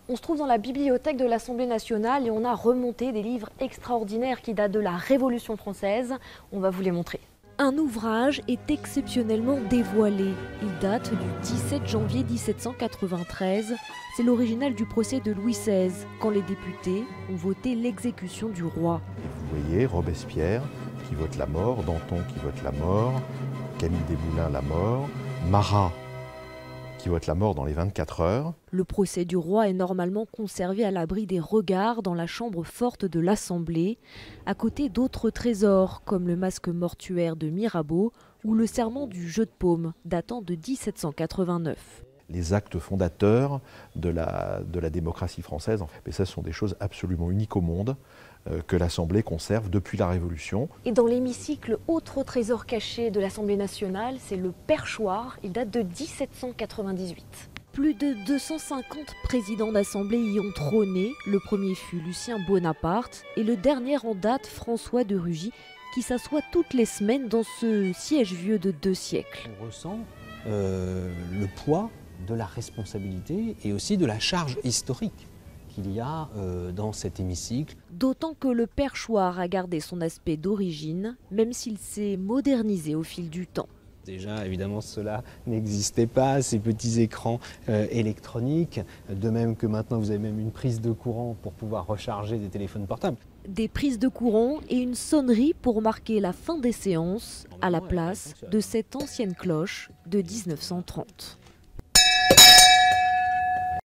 On se trouve dans la bibliothèque de l'Assemblée nationale et on a remonté des livres extraordinaires qui datent de la Révolution française. On va vous les montrer. Un ouvrage est exceptionnellement dévoilé. Il date du 17 janvier 1793. C'est l'original du procès de Louis XVI, quand les députés ont voté l'exécution du roi. Vous voyez Robespierre qui vote la mort, Danton qui vote la mort, Camille Desmoulins la mort, Marat qui vote la mort dans les 24 heures. Le procès du roi est normalement conservé à l'abri des regards dans la chambre forte de l'Assemblée, à côté d'autres trésors comme le masque mortuaire de Mirabeau ou le serment du jeu de paume datant de 1789. Les actes fondateurs de la démocratie française. Mais ça, ce sont des choses absolument uniques au monde que l'Assemblée conserve depuis la Révolution. Et dans l'hémicycle, autre trésor caché de l'Assemblée nationale, c'est le perchoir. Il date de 1798. Plus de 250 présidents d'Assemblée y ont trôné. Le premier fut Lucien Bonaparte et le dernier en date, François de Rugy, qui s'assoit toutes les semaines dans ce siège vieux de 2 siècles. On ressent le poids de la responsabilité et aussi de la charge historique qu'il y a dans cet hémicycle. D'autant que le perchoir a gardé son aspect d'origine, même s'il s'est modernisé au fil du temps. Déjà, évidemment, cela n'existait pas, ces petits écrans électroniques, de même que maintenant vous avez même une prise de courant pour pouvoir recharger des téléphones portables. Des prises de courant et une sonnerie pour marquer la fin des séances à la place de cette ancienne cloche de 1930.